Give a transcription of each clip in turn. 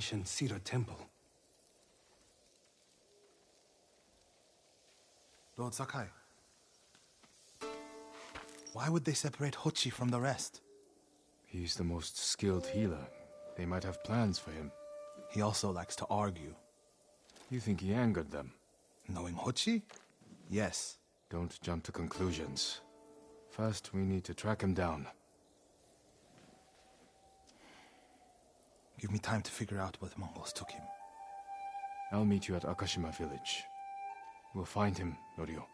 ancient cedar temple. Lord Sakai, why would they separate Hochi from the rest? He's the most skilled healer. They might have plans for him. He also likes to argue. You think he angered them? Knowing Hochi? Yes. Don't jump to conclusions. First, we need to track him down. Give me time to figure out where the Mongols took him. I'll meet you at Akashima village. We'll find him, Norio.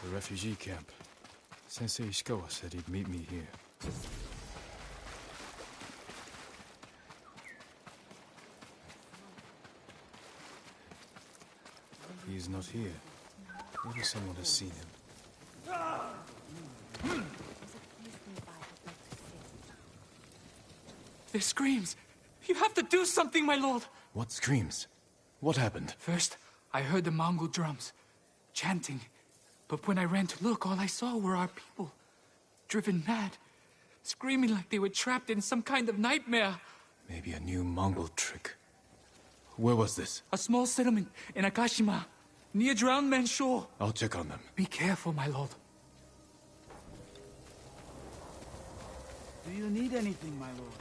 The refugee camp. Sensei Ishikawa said he'd meet me here. He is not here. Maybe someone has seen him. Their screams! You have to do something, my lord! What screams? What happened? First, I heard the Mongol drums, chanting. But when I ran to look, all I saw were our people. Driven mad. Screaming like they were trapped in some kind of nightmare. Maybe a new Mongol trick. Where was this? A small settlement in Akashima, near Drowned Man's Shore. I'll check on them. Be careful, my lord. Do you need anything, my lord?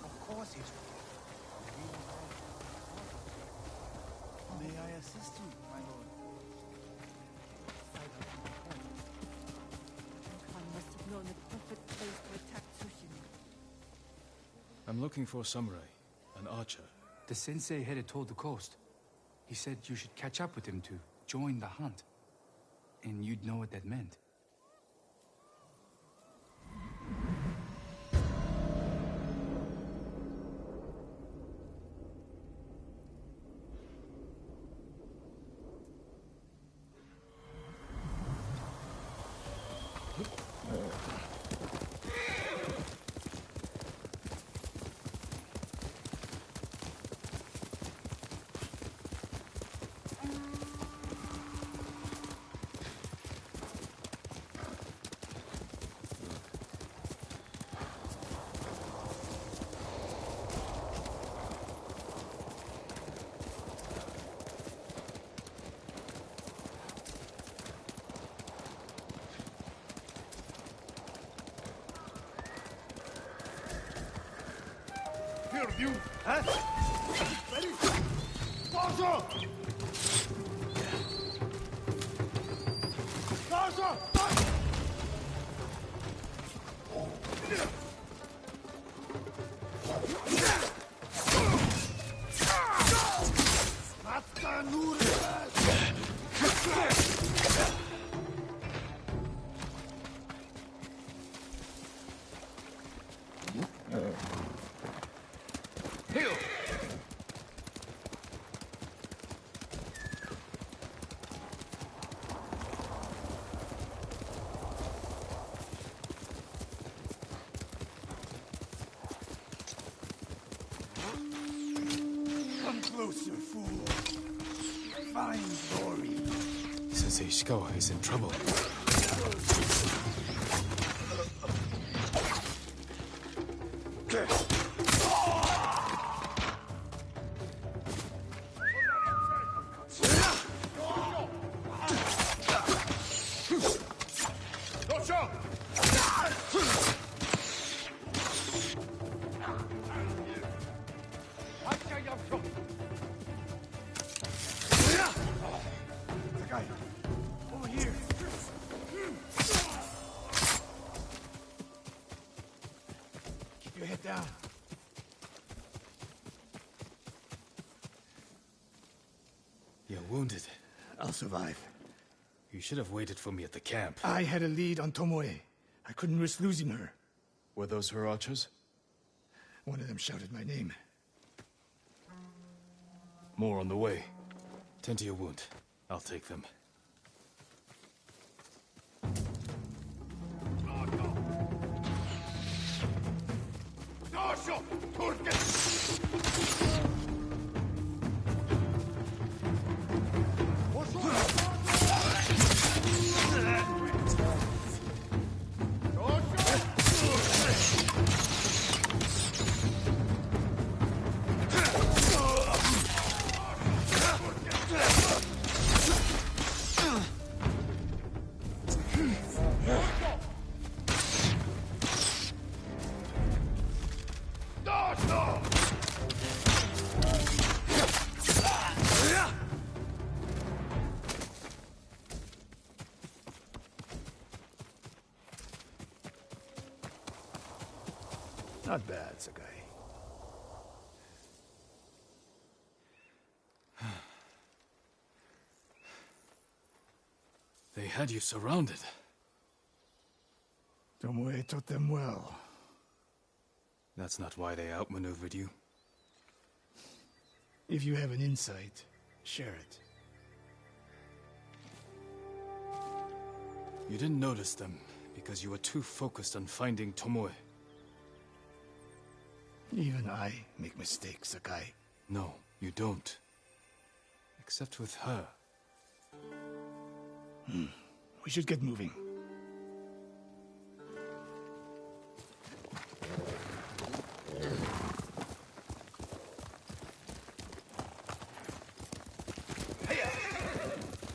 Of course he's May I assist you, my lord? Khan must have known the perfect place to attack Tsushima. I'm looking for a samurai, an archer. The sensei headed toward the coast. He said you should catch up with him to join the hunt. And you'd know what that meant. You, huh? Ready? Gaza! Gaza! Closer, fool. Find glory. Sensei Ishikawa is in trouble. Over here. your head down. You're wounded. I'll survive. You should have waited for me at the camp. I had a lead on Tomoe. I couldn't risk losing her. Were those her archers? One of them shouted my name. More on the way. Tend to your wound. I'll take them. Not bad, Sakai. They had you surrounded. Tomoe taught them well. That's not why they outmaneuvered you. If you have an insight, share it. You didn't notice them because you were too focused on finding Tomoe. Even I make mistakes, Sakai. No, you don't. Except with her. We should get moving.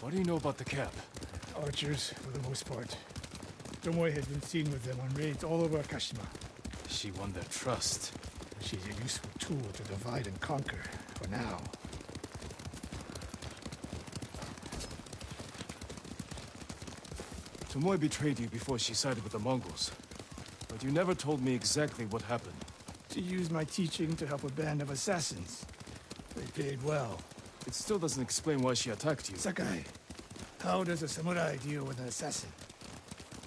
What do you know about the camp? Archers, for the most part. Tomoe has been seen with them on raids all over Akashima. She won their trust. She's a useful tool to divide and conquer, for now. Tomoe betrayed you before she sided with the Mongols. But you never told me exactly what happened. She used my teaching to help a band of assassins. They paid well. It still doesn't explain why she attacked you. Sakai, how does a samurai deal with an assassin?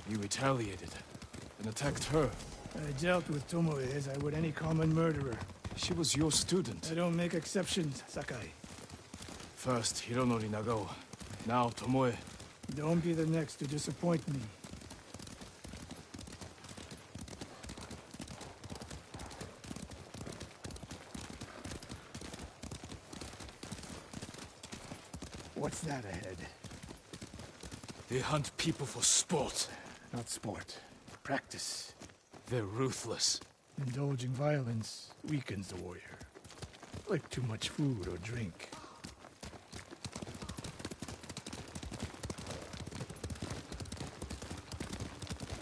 You retaliated and attacked her. I dealt with Tomoe as I would any common murderer. She was your student. I don't make exceptions, Sakai. First, Hironori Nagao. Now, Tomoe. Don't be the next to disappoint me. What's that ahead? They hunt people for sport. Not sport. Practice. They're ruthless. Indulging violence weakens the warrior. Like too much food or drink.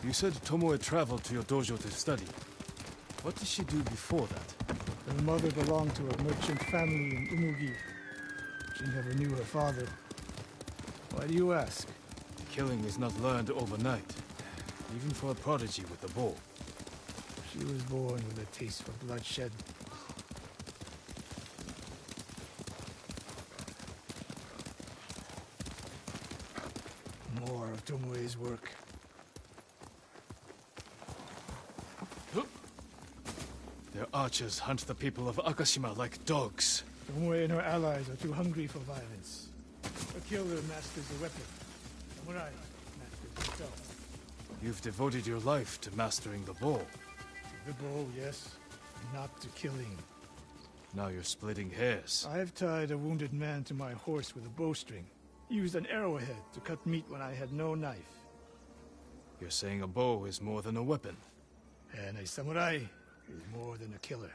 You said Tomoe traveled to your dojo to study. What did she do before that? Her mother belonged to a merchant family in Umugi. She never knew her father. Why do you ask? Killing is not learned overnight. Even for a prodigy with the bow. She was born with a taste for bloodshed. More of Tomoe's work. Their archers hunt the people of Akashima like dogs. Tomoe and her allies are too hungry for violence. A killer masters the weapon. Samurai masters himself. You've devoted your life to mastering the bow. The bow, yes. Not to killing. Now you're splitting hairs. I've tied a wounded man to my horse with a bowstring. Used an arrowhead to cut meat when I had no knife. You're saying a bow is more than a weapon. And a samurai is more than a killer.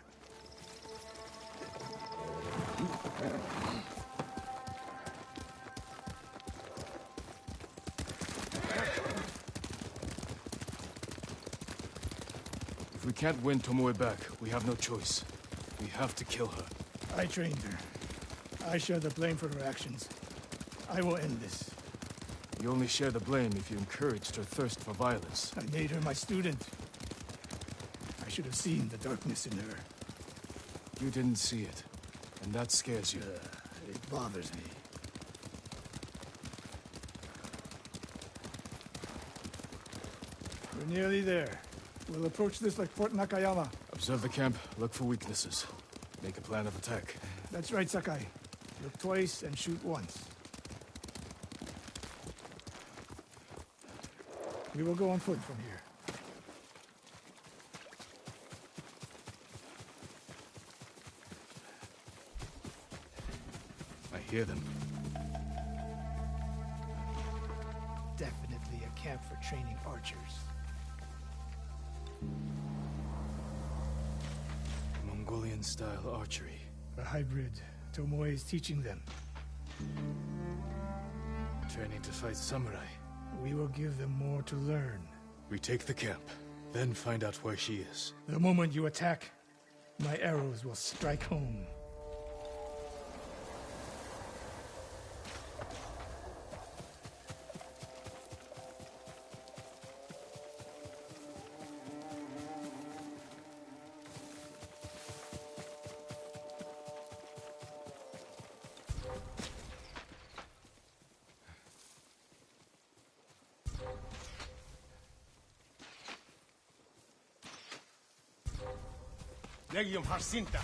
If we can't win Tomoe back, we have no choice. We have to kill her. I trained her. I share the blame for her actions. I will end this. You only share the blame if you encouraged her thirst for violence. I made her my student. I should have seen the darkness in her. You didn't see it, and that scares you. It bothers me. We're nearly there. We'll approach this like Fort Nakayama. Observe the camp, look for weaknesses. Make a plan of attack. That's right, Sakai. Look twice and shoot once. We will go on foot from here. I hear them. Definitely a camp for training archers. Mongolian-style archery. A hybrid. Tomoe is teaching them. Training to fight samurai. We will give them more to learn. We take the camp, then find out where she is. The moment you attack, my arrows will strike home. Legium Harsinta.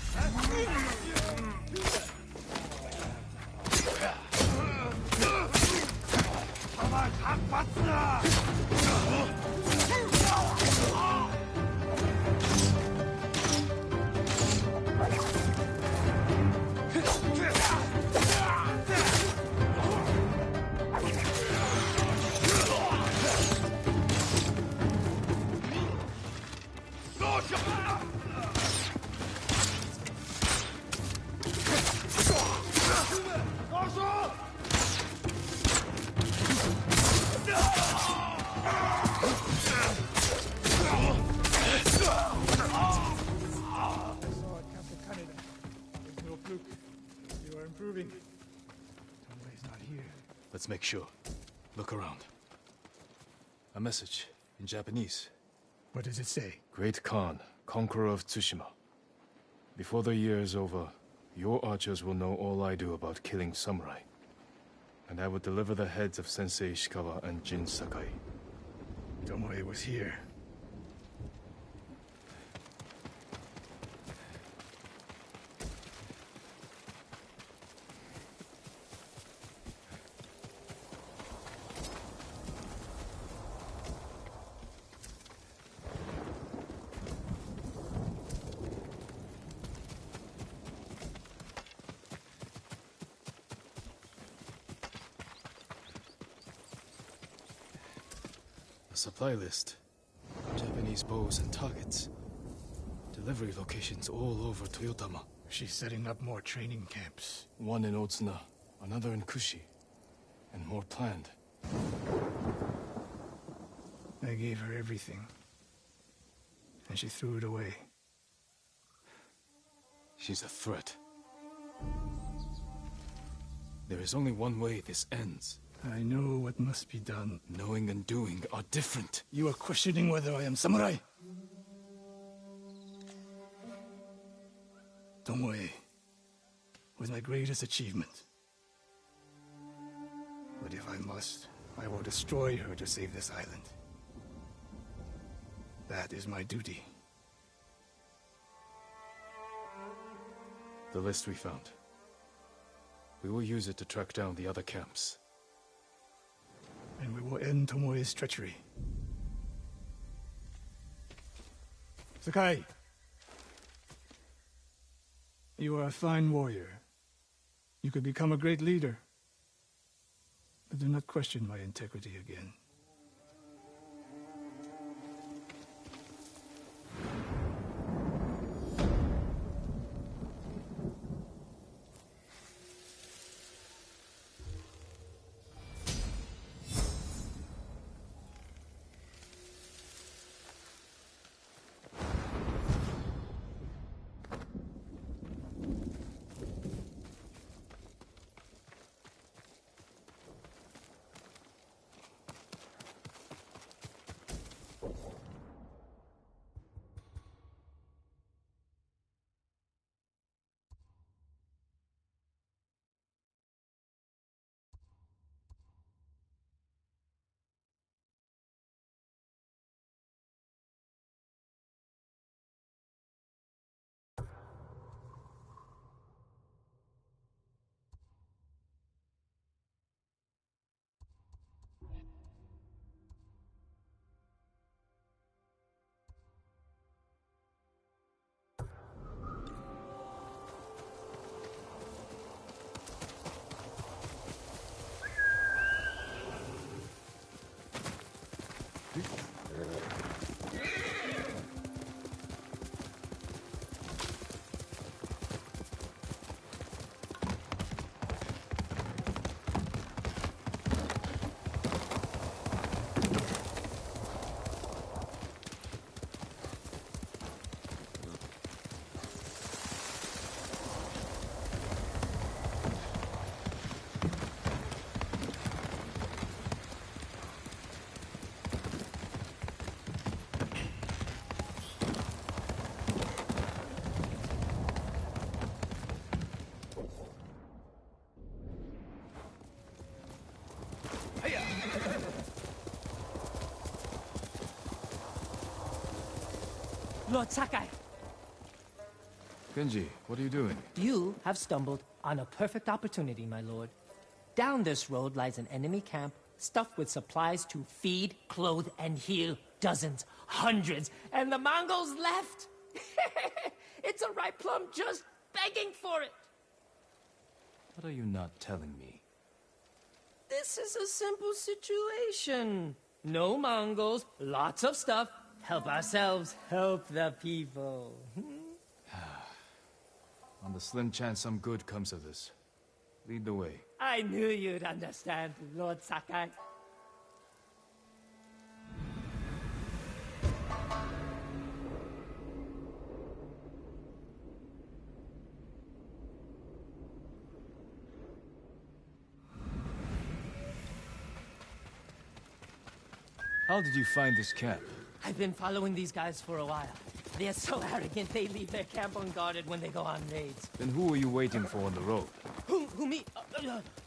Let's make sure. Look around. A message in Japanese. What does it say? Great Khan, conqueror of Tsushima. Before the year is over, your archers will know all I do about killing samurai. And I will deliver the heads of Sensei Ishikawa and Jin Sakai. Tomoe was here. Supply list. Japanese bows and targets. Delivery locations all over Toyotama. She's setting up more training camps. One in Otsuna, another in Kushi, and more planned. I gave her everything, and she threw it away. She's a threat. There is only one way this ends. I know what must be done. Knowing and doing are different. You are questioning whether I am samurai? Tomoe was my greatest achievement. But if I must, I will destroy her to save this island. That is my duty. The list we found. We will use it to track down the other camps. And we will end Tomoe's treachery. Sakai! You are a fine warrior. You could become a great leader. But do not question my integrity again. Lord Sakai, Kenji, what are you doing? you have stumbled on a perfect opportunity, my lord. Down this road lies an enemy camp stuffed with supplies to feed, clothe, and heal dozens, hundreds, and the Mongols left. It's a ripe plum just begging for it. What are you not telling me? This is a simple situation. No Mongols, lots of stuff. Help ourselves, help the people. On the slim chance some good comes of this. Lead the way. I knew you'd understand, Lord Sakai. How did you find this camp? I've been following these guys for a while. They're so arrogant they leave their camp unguarded when they go on raids. Then who were you waiting for on the road? Who me?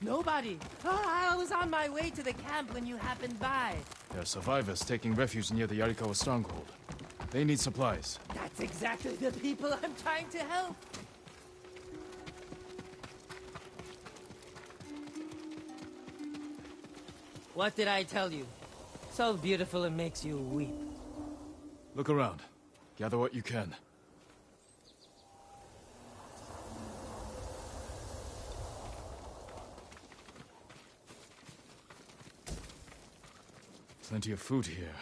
Nobody. I was on my way to the camp when you happened by. There are survivors taking refuge near the Yarikawa stronghold. They need supplies. That's exactly the people I'm trying to help. What did I tell you? So beautiful it makes you weep. Look around. Gather what you can. Plenty of food here.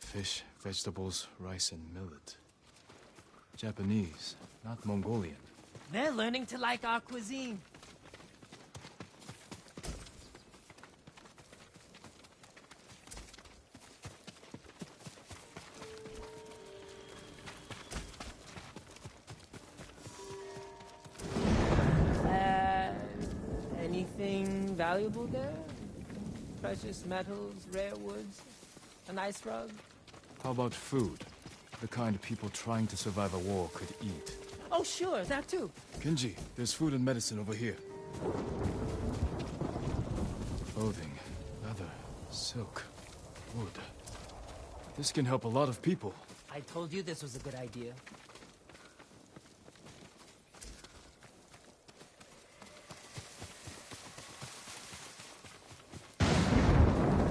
Fish, vegetables, rice, and millet. Japanese, not Mongolian. They're learning to like our cuisine. Anything valuable there? Precious metals, rare woods, a nice rug? How about food? The kind people trying to survive a war could eat. Oh, sure, that too. Kenji, there's food and medicine over here. Clothing, leather, silk, wood. This can help a lot of people. I told you this was a good idea.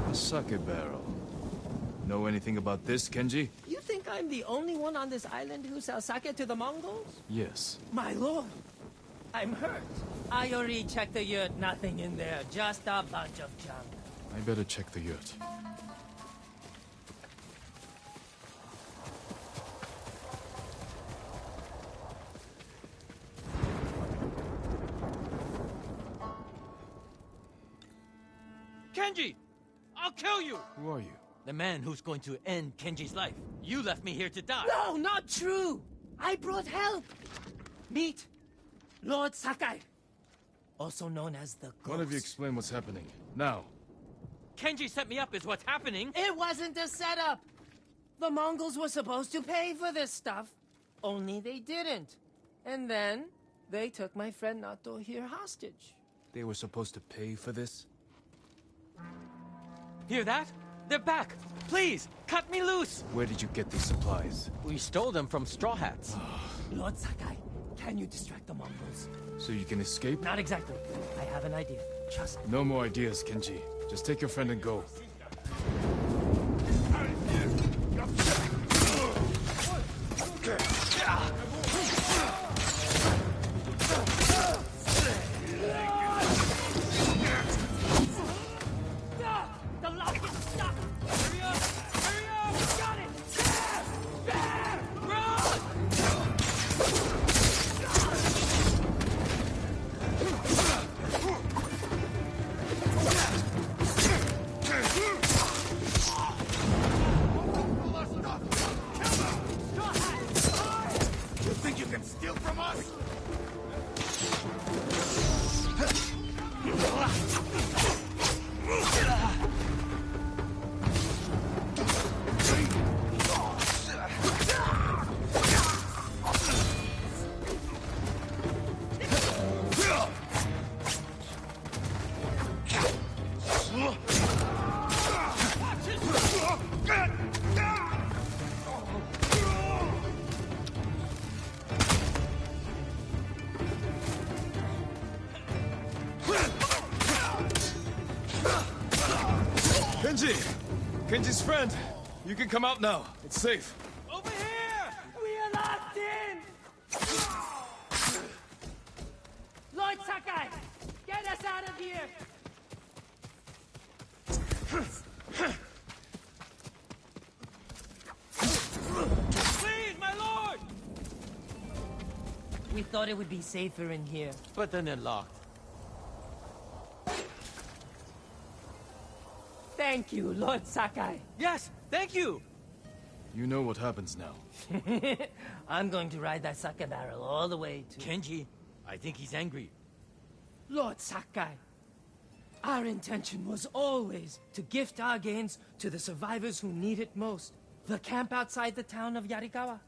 A sake barrel. Know anything about this, Kenji? You think I'm the only one on this island who sells sake to the Mongols? Yes. My lord, I'm hurt. I already checked the yurt, nothing in there, just a bunch of junk. I better check the yurt. Kenji! I'll kill you! Who are you? The man who's going to end Kenji's life. You left me here to die. No, not true! I brought help! Meet Lord Sakai, also known as the Ghost. One of you explain what's happening. Now. Kenji set me up is what's happening. It wasn't a setup! The Mongols were supposed to pay for this stuff, only they didn't. And then, they took my friend Nato here hostage. They were supposed to pay for this? Hear that? They're back! Please, cut me loose! Where did you get these supplies? We stole them from Straw Hats. Lord Sakai, can you distract the Mongols? So you can escape? Not exactly. I have an idea. Trust me. No more ideas, Kenji. Just take your friend and go. The lock is stuck! Hurry up! Hurry up! Got it! You think you can steal from us? Kenji's friend! You can come out now. It's safe. Over here! We are locked in! Lord Sakai, get us out of here! Please, my lord! We thought it would be safer in here. But then they're locked. Thank you, Lord Sakai. Yes, thank you! You know what happens now. I'm going to ride that Sakai barrel all the way to... Kenji, I think he's angry. Lord Sakai, our intention was always to gift our gains to the survivors who need it most. The camp outside the town of Yarikawa.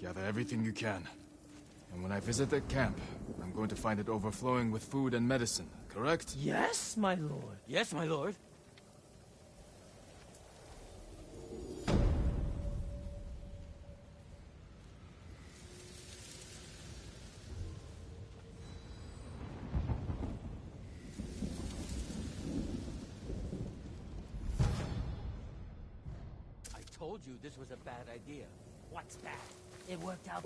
Gather everything you can. And when I visit that camp, I'm going to find it overflowing with food and medicine, correct? Yes, my lord. Yes, my lord. I told you this was a bad idea. What's bad? It worked out.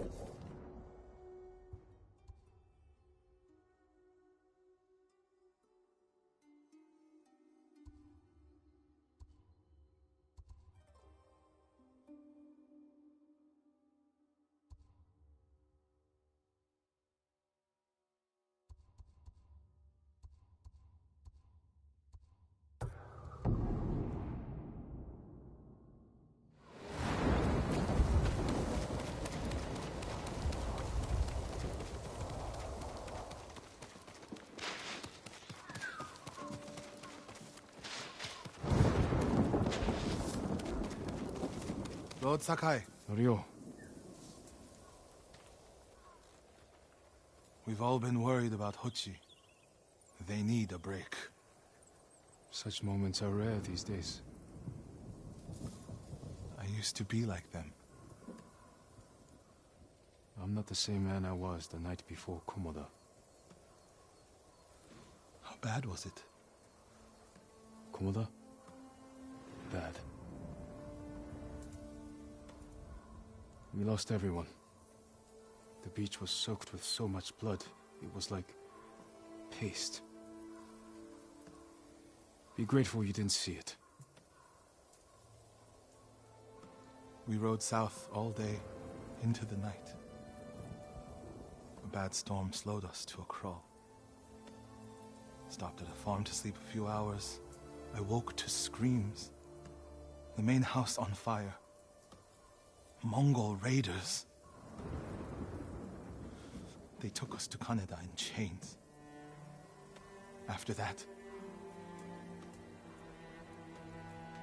Lord Sakai, Ryo, we've all been worried about Hochi. They need a break. such moments are rare these days. I used to be like them. I'm not the same man I was the night before Komoda. How bad was it? Komoda? Bad. We lost everyone. The beach was soaked with so much blood, it was like paste. Be grateful you didn't see it. We rode south all day, into the night. A bad storm slowed us to a crawl. Stopped at a farm to sleep a few hours. I woke to screams. The main house on fire. Mongol raiders. They took us to Kaneda in chains. After that,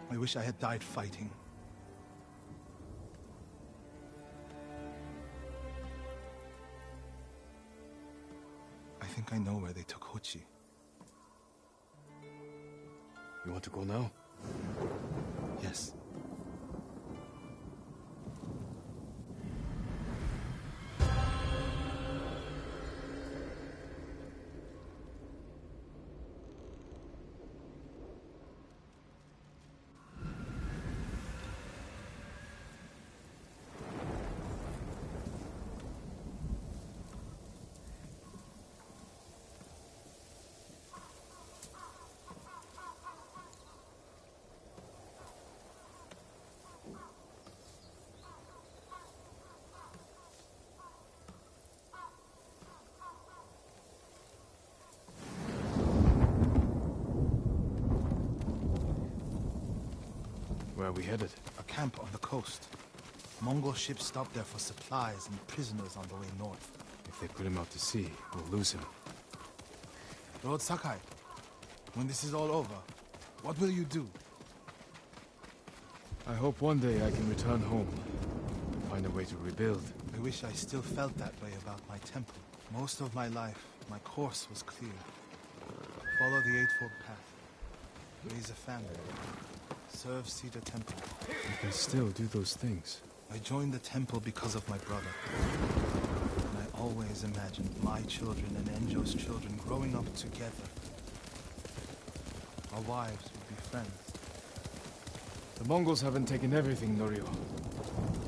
I wish I had died fighting. I think I know where they took Hochi. You want to go now? Yes. Where are we headed? A camp on the coast. Mongol ships stopped there for supplies and prisoners on the way north. If they put him out to sea, we'll lose him. Lord Sakai, when this is all over, what will you do? I hope one day I can return home. Find a way to rebuild. I wish I still felt that way about my temple. Most of my life, my course was clear. Follow the Eightfold Path. Raise a family. Serve Cedar Temple. You can still do those things. I joined the temple because of my brother. And I always imagined my children and Enjo's children growing up together. Our wives would be friends. The Mongols haven't taken everything, Norio.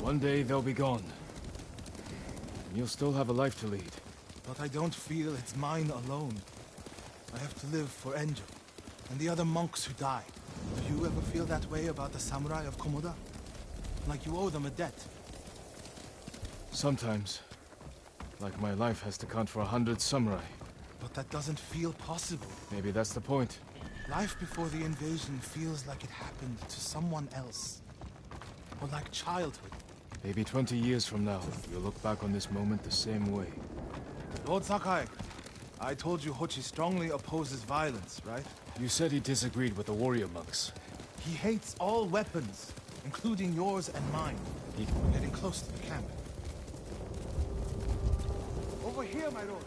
One day they'll be gone. And you'll still have a life to lead. But I don't feel it's mine alone. I have to live for Enjo, and the other monks who died. Do you ever feel that way about the samurai of Komoda? Like you owe them a debt? Sometimes. Like my life has to count for 100 samurai. But that doesn't feel possible. Maybe that's the point. Life before the invasion feels like it happened to someone else. Or like childhood. Maybe 20 years from now, you'll look back on this moment the same way. Lord Sakai, I told you Hochi strongly opposes violence, right? You said he disagreed with the warrior monks. He hates all weapons, including yours and mine. We're getting close to the camp. Over here, my lord.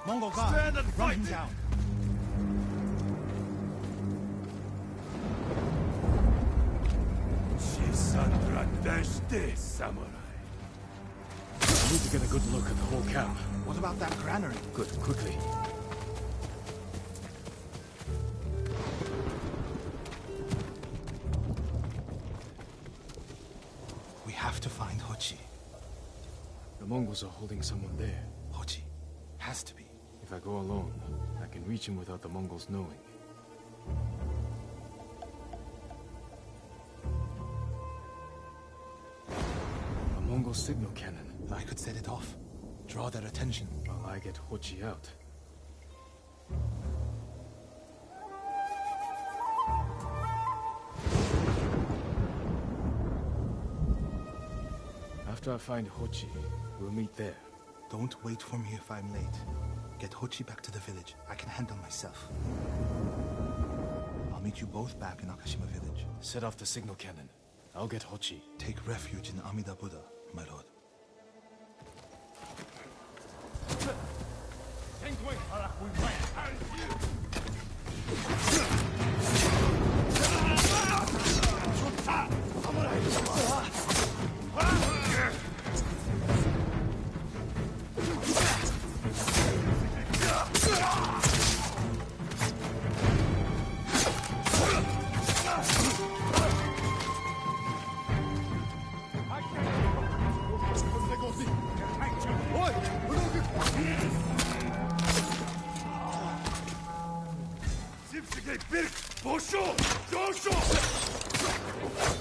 Mongol guard, stand and run him down. Samurai. I need to get a good look at the whole camp. What about that granary? Good, quickly. We have to find Hochi. The Mongols are holding someone there. Hochi. Has to be. If I go alone, I can reach him without the Mongols knowing. A Mongol signal cannon. I could set it off. Draw their attention. While I get Hochi out. After I find Hochi, we'll meet there. Don't wait for me if I'm late. Get Hochi back to the village. I can handle myself. I'll meet you both back in Akashima village. Set off the signal cannon. I'll get Hochi. Take refuge in Amida Buddha, my lord.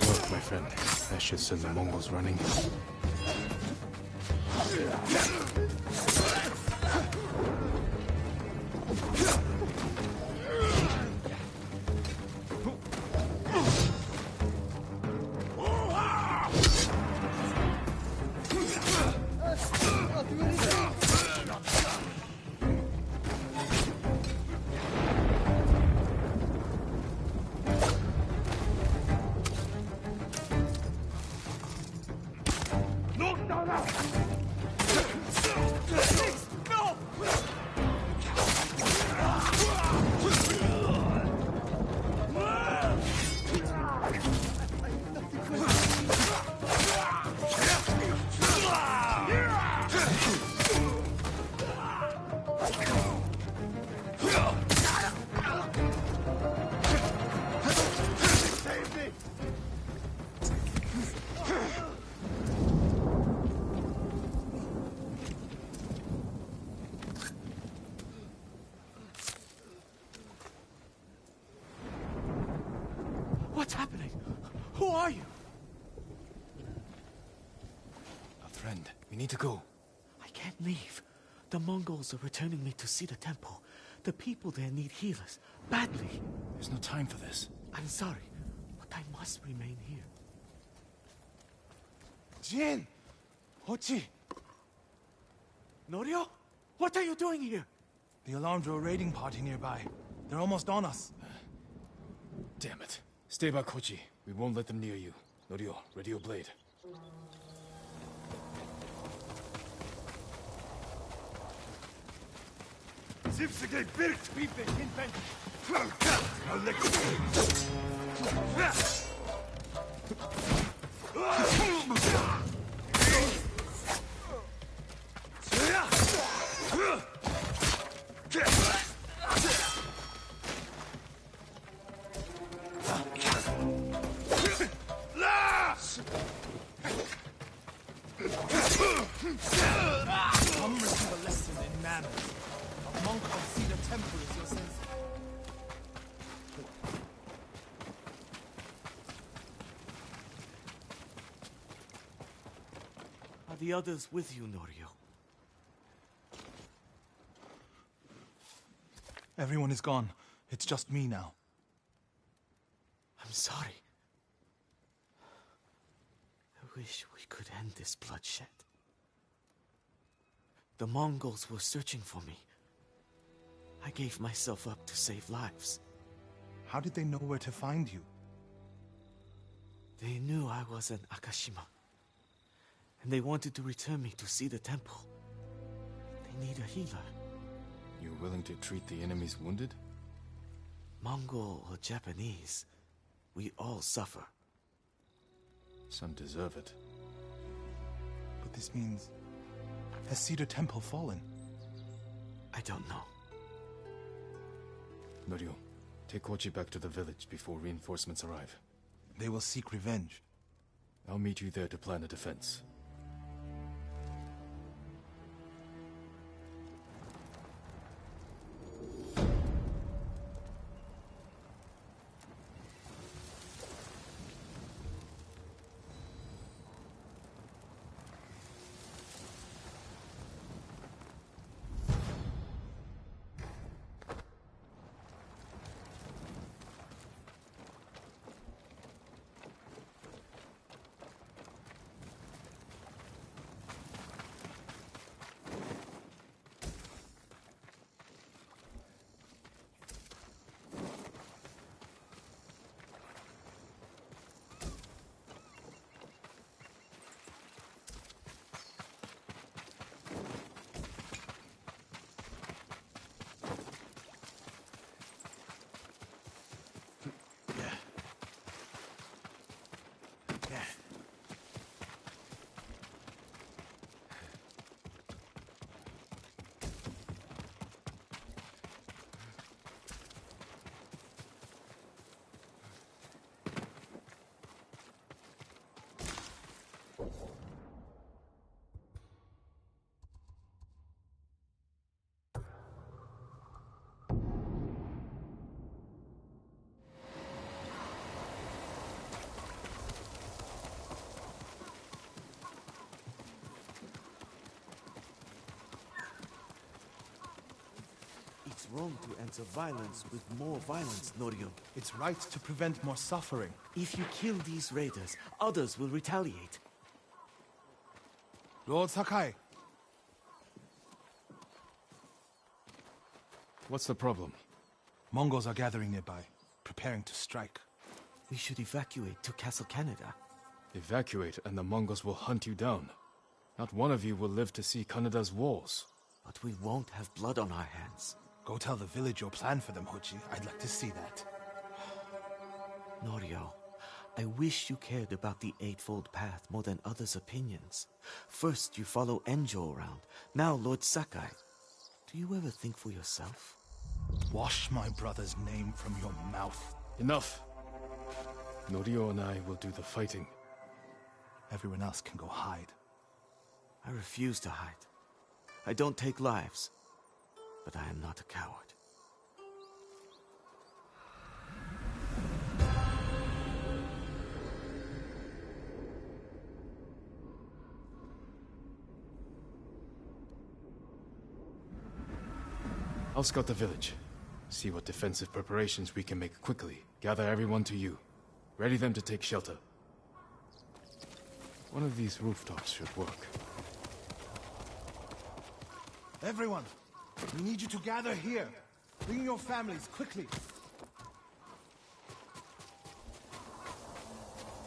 Look, my friend. That should send the Mongols running. What's happening? Who are you? A friend. We need to go. I can't leave. The Mongols are returning me to see the temple. The people there need healers. Badly. There's no time for this. I'm sorry, but I must remain here. Jin! Hochi! Norio? What are you doing here? The alarm drew a raiding party nearby. They're almost on us. Damn it. Stay back, Hochi. We won't let them near you. Norio, ready your blade. Come receive a lesson in manners. A monk of Cedar Temple is your sensei. Are the others with you, Norio? Everyone is gone. It's just me now. I'm sorry. I wish we could end this bloodshed. The Mongols were searching for me. I gave myself up to save lives. How did they know where to find you? They knew I was an Akashima. And they wanted to return me to see the temple. They need a healer. You're willing to treat the enemy's wounded? Mongol or Japanese, we all suffer. Some deserve it. But this means... Has Cedar Temple fallen? I don't know. Norio, take Kochi back to the village before reinforcements arrive. They will seek revenge. I'll meet you there to plan a defense. It's wrong to answer violence with more violence, Norio. It's right to prevent more suffering. If you kill these raiders, others will retaliate. Lord Sakai, What's the problem? Mongols are gathering nearby, preparing to strike. We should evacuate to Castle Canada. Evacuate and the Mongols will hunt you down. Not one of you will live to see Kanada's walls. But we won't have blood on our hands. Go tell the village your plan for them, Hochi. I'd like to see that. Norio, I wish you cared about the Eightfold Path more than others' opinions. First you follow Enjo around, now Lord Sakai. Do you ever think for yourself? Wash my brother's name from your mouth. Enough! Norio and I will do the fighting. Everyone else can go hide. I refuse to hide. I don't take lives, but I am not a coward. I'll scout the village. See what defensive preparations we can make quickly. Gather everyone to you. Ready them to take shelter. One of these rooftops should work. Everyone, we need you to gather here. Bring your families, quickly.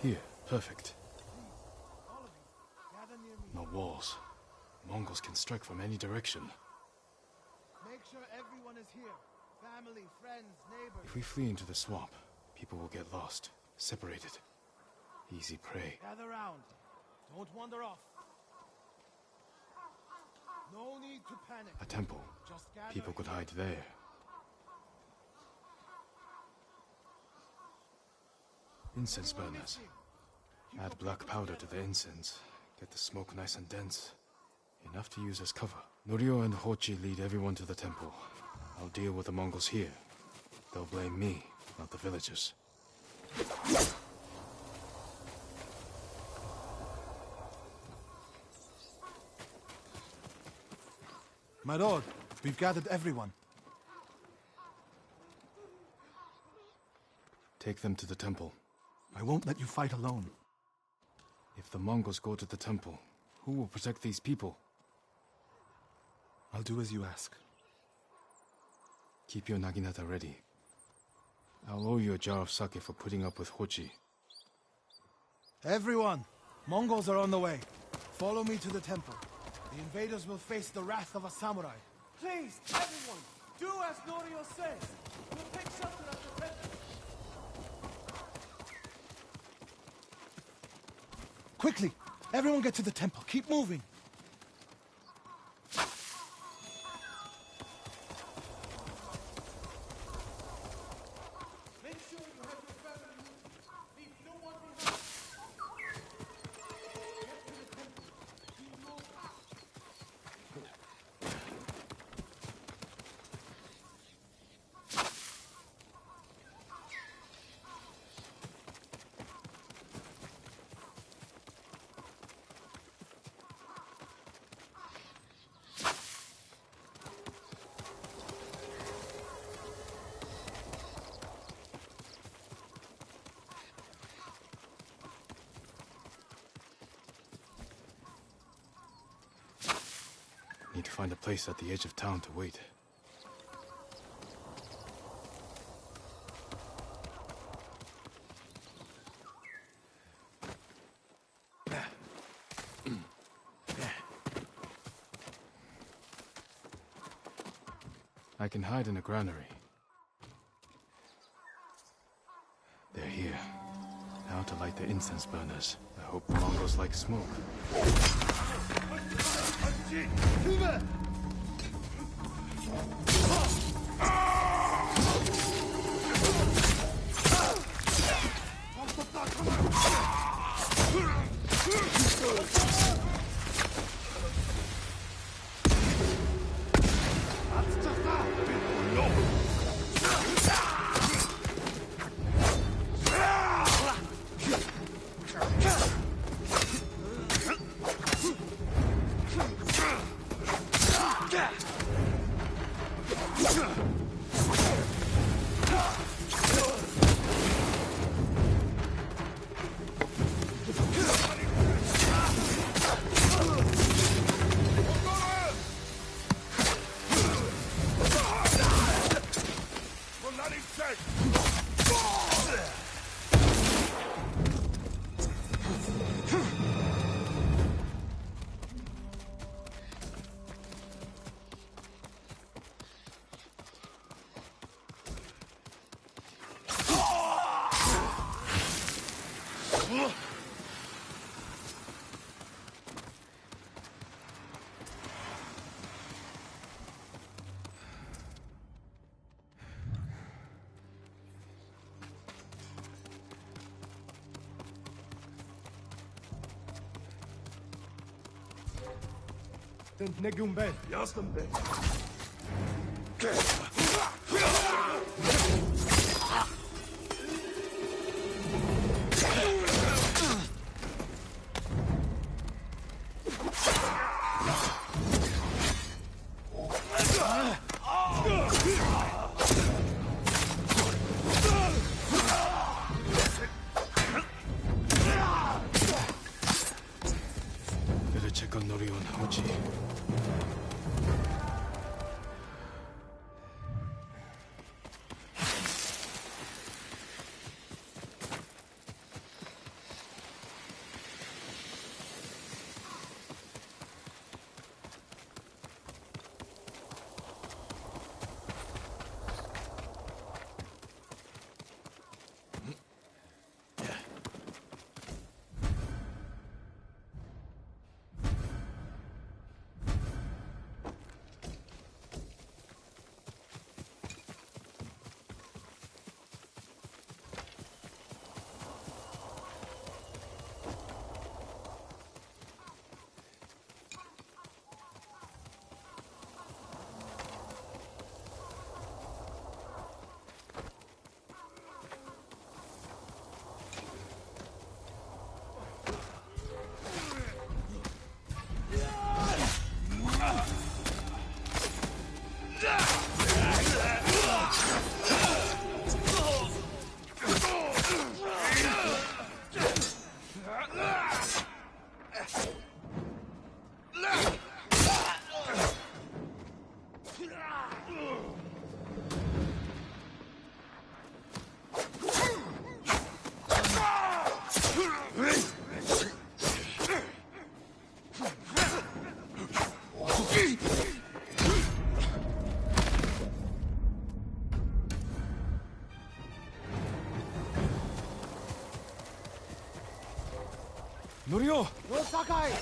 Here, perfect. All of you, gather near me. No walls. Mongols can strike from any direction. Make sure everyone is here. Family, friends, neighbors. If we flee into the swamp, people will get lost, separated. Easy prey. Gather round. Don't wander off. No need to panic. A temple. Just gather People could here. hide there. Incense burners. Add black powder to the incense. Get the smoke nice and dense. Enough to use as cover. Norio and Hochi lead everyone to the temple. I'll deal with the Mongols here. They'll blame me, not the villagers. My lord, we've gathered everyone. Take them to the temple. I won't let you fight alone. If the Mongols go to the temple, who will protect these people? I'll do as you ask. Keep your naginata ready. I'll owe you a jar of sake for putting up with Hochi. Everyone! Mongols are on the way. Follow me to the temple. The invaders will face the wrath of a samurai. Please, everyone, do as Norio says. We'll take shelter at the temple. Quickly! Everyone get to the temple. Keep moving. Make sure you have your family with you. Leave no one behind. Get to the temple. Keep moving. Need to find a place at the edge of town to wait. I can hide in a granary. They're here. Now to light the incense burners. I hope the Mongols like smoke. Negumbe. Better check on Norio and Hochi. Norio! Lord Sakai!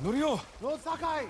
Norio! Lord Sakai!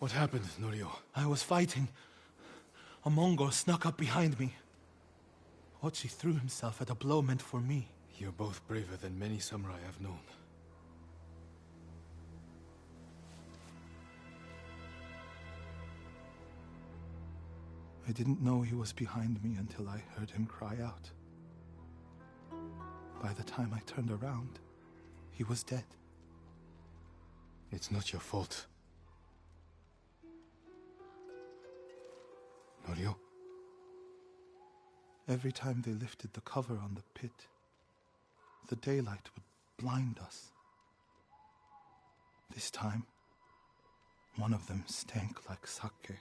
What happened, Norio? I was fighting. A Mongol snuck up behind me. Ochi threw himself at a blow meant for me. You're both braver than many samurai I've known. I didn't know he was behind me until I heard him cry out. By the time I turned around, he was dead. It's not your fault. Norio? Every time they lifted the cover on the pit, the daylight would blind us. This time, one of them stank like sake.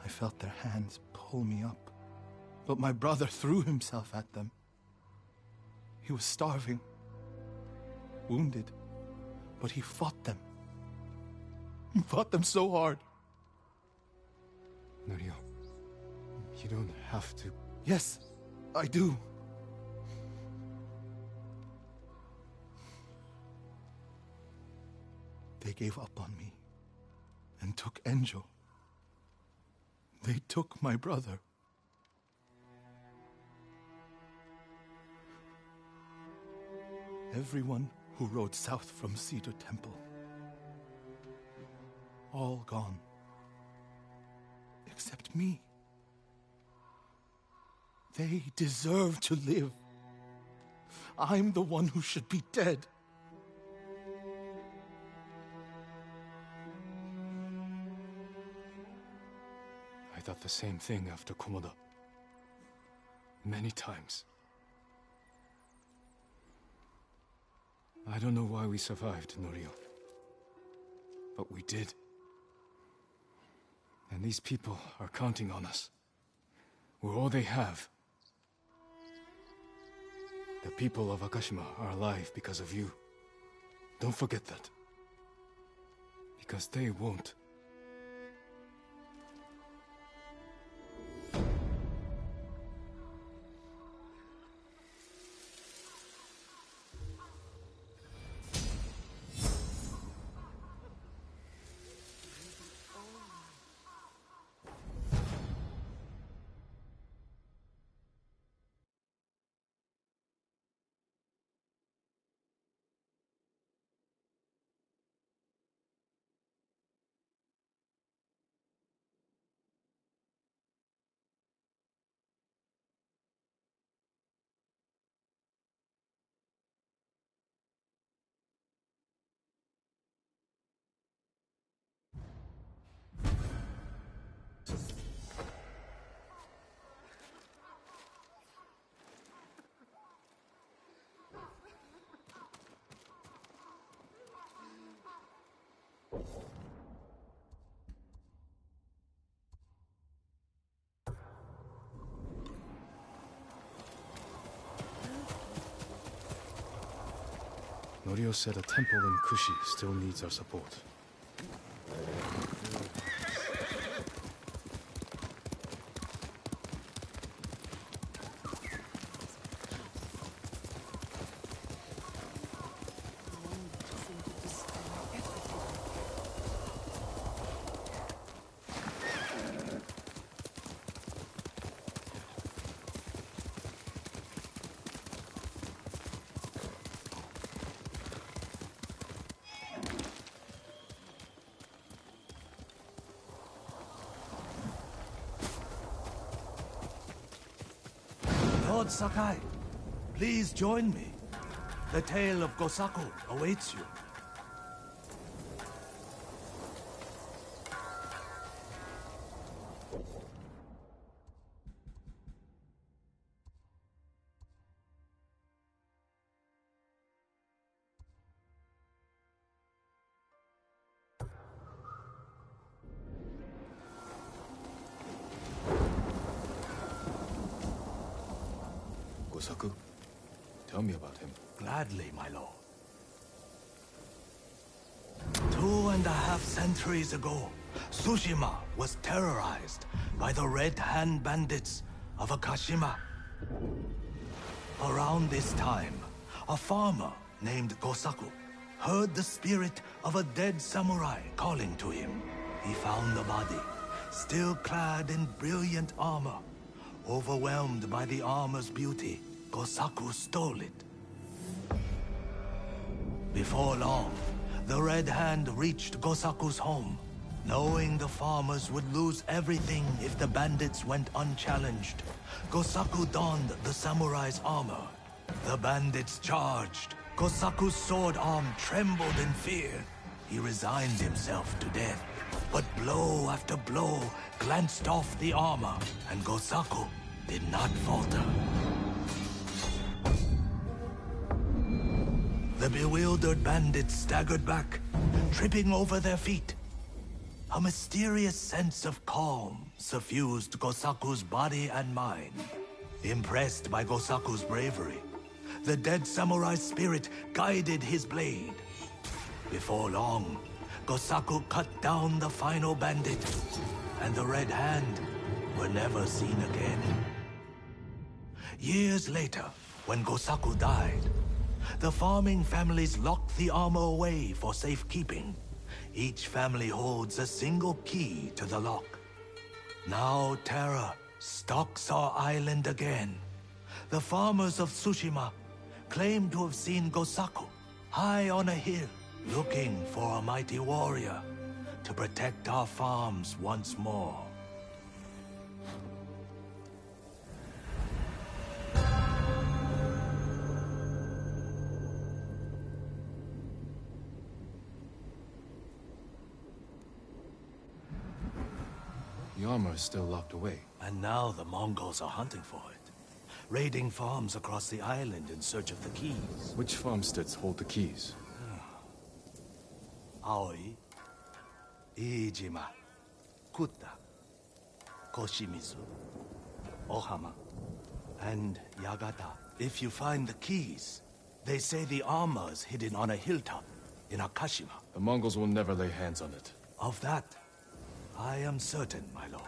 I felt their hands pull me up, but my brother threw himself at them. He was starving, wounded, but he fought them. He fought them so hard. Norio, you don't have to. Yes, I do. They gave up on me and took Enjo. They took my brother. Everyone who rode south from Cedar Temple. All gone. Except me. They deserve to live. I'm the one who should be dead. I thought the same thing after Komoda. Many times. I don't know why we survived, Norio. But we did. And these people are counting on us. We're all they have. The people of Akashima are alive because of you. Don't forget that. Because they won't. Norio said a temple in Kushi still needs our support. Lord Sakai, please join me. The tale of Gosaku awaits you. Gosaku, tell me about him. Gladly, my lord. 2.5 centuries ago, Tsushima was terrorized by the Red Hand bandits of Akashima. Around this time, a farmer named Gosaku heard the spirit of a dead samurai calling to him. He found the body, still clad in brilliant armor. Overwhelmed by the armor's beauty, Gosaku stole it. Before long, the Red Hand reached Gosaku's home. Knowing the farmers would lose everything if the bandits went unchallenged, Gosaku donned the samurai's armor. The bandits charged. Gosaku's sword arm trembled in fear. He resigned himself to death. But blow after blow glanced off the armor, and Gosaku did not falter. The bewildered bandits staggered back, tripping over their feet. A mysterious sense of calm suffused Gosaku's body and mind. Impressed by Gosaku's bravery, the dead samurai's spirit guided his blade. Before long, Gosaku cut down the final bandit, and the Red Hand were never seen again. Years later, when Gosaku died, the farming families locked the armor away for safekeeping. Each family holds a single key to the lock. Now terror stalks our island again. The farmers of Tsushima claim to have seen Gosaku high on a hill, looking for a mighty warrior to protect our farms once more. The armor is still locked away. And now the Mongols are hunting for it, raiding farms across the island in search of the keys. Which farmsteads hold the keys? Aoi, Iijima, Kuta, Koshimizu, Ohama, and Yagata. If you find the keys, they say the armor is hidden on a hilltop in Akashima. The Mongols will never lay hands on it. Of that, I am certain, my lord.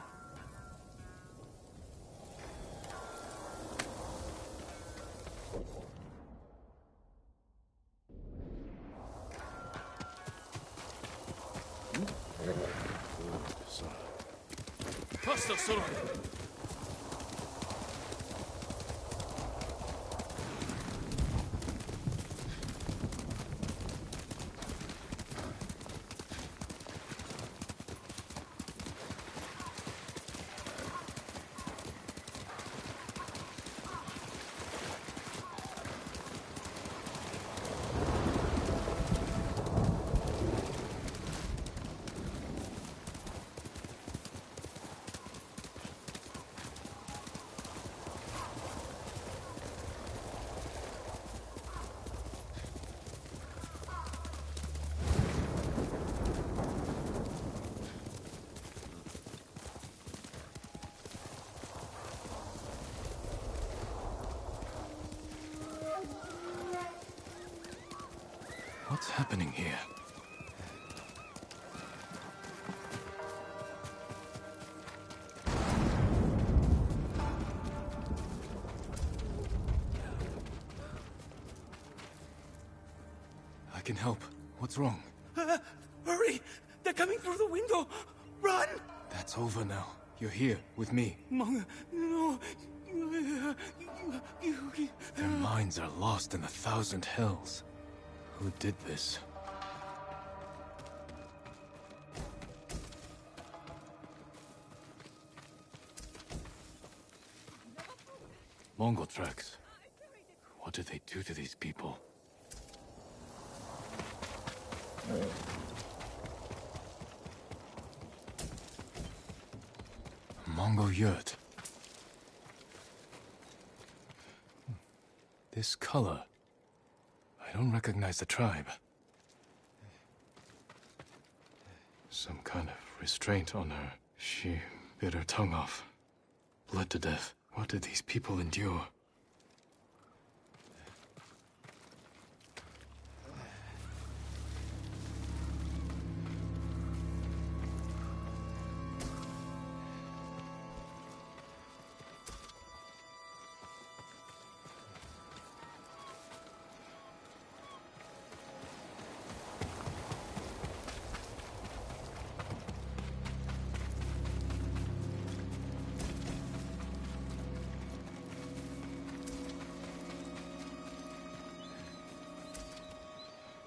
What's happening here? I can help. What's wrong? Hurry! They're coming through the window! Run! That's over now. You're here, with me. No. Their minds are lost in 1,000 hells. Who did this? Mongol tracks. What did they do to these people? Mongol yurt. This color. I don't recognize the tribe. Some kind of restraint on her. She bit her tongue off. Bled to death. What did these people endure?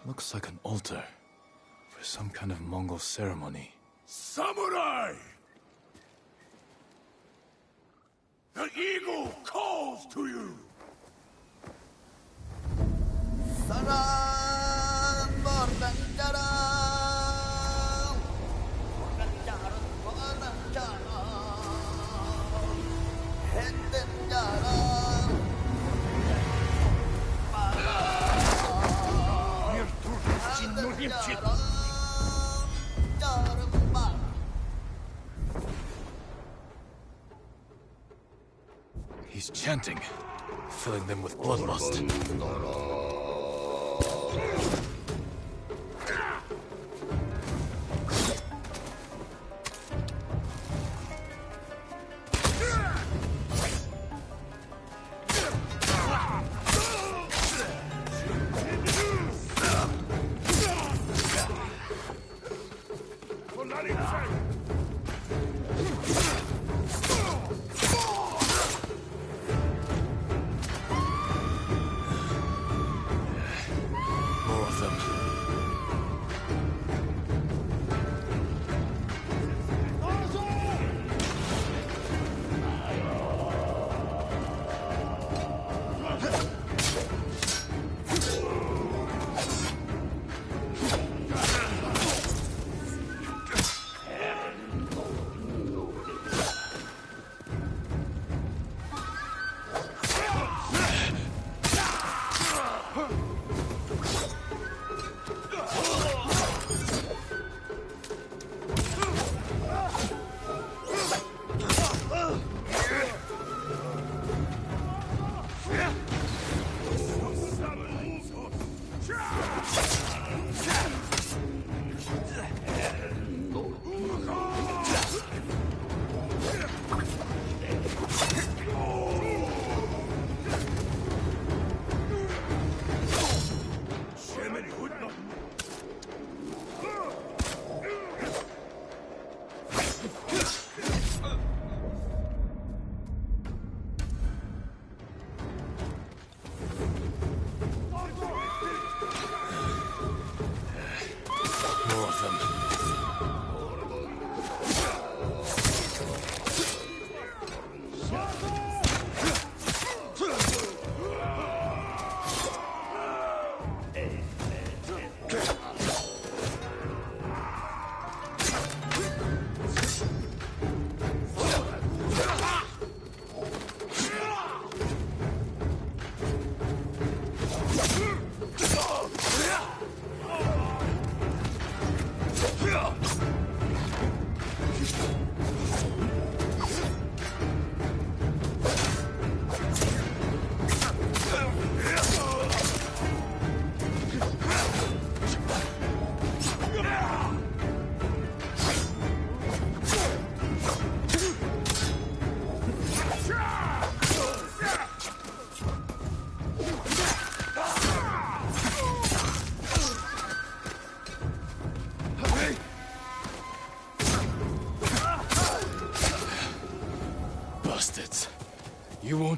Looks like an altar for some kind of Mongol ceremony. Samurai! The eagle calls to you! He's chanting, filling them with bloodlust. More of them.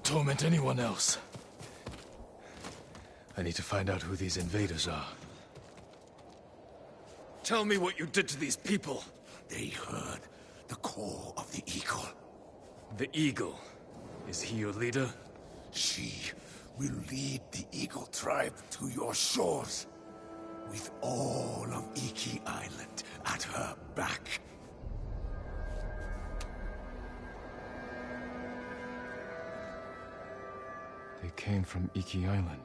torment anyone else. I need to find out who these invaders are. Tell me what you did to these people. They heard the call of the Eagle. The Eagle? Is he your leader? She will lead the Eagle tribe to your shores, with all of Iki Island at her back. They came from Iki Island.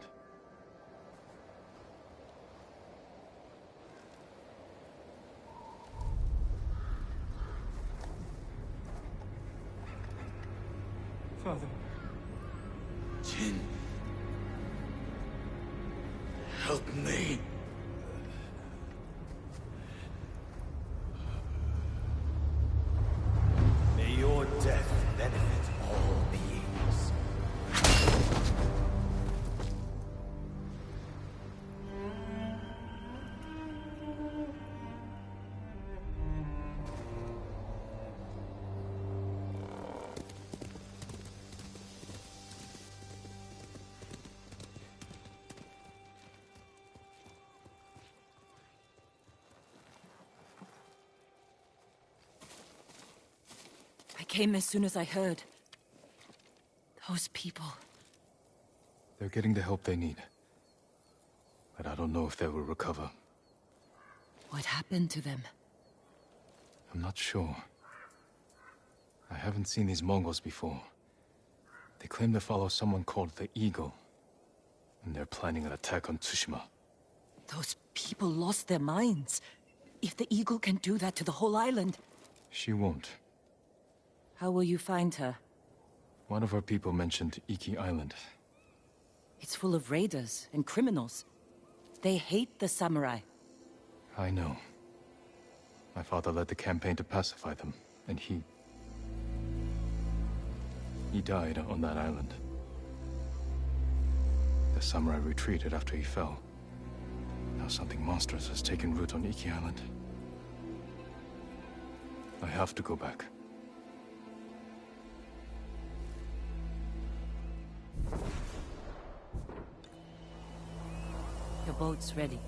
Father. Jin. Help me. May your death benefit all beings. I came as soon as I heard. Those people. They're getting the help they need. But I don't know if they will recover. What happened to them? I'm not sure. I haven't seen these Mongols before. They claim to follow someone called the Eagle. And they're planning an attack on Tsushima. Those people lost their minds. If the Eagle can do that to the whole island... She won't. How will you find her? One of her people mentioned Iki Island. It's full of raiders and criminals. They hate the samurai. I know. My father led the campaign to pacify them, and he died on that island. The samurai retreated after he fell. Now something monstrous has taken root on Iki Island. I have to go back. Your boat's ready.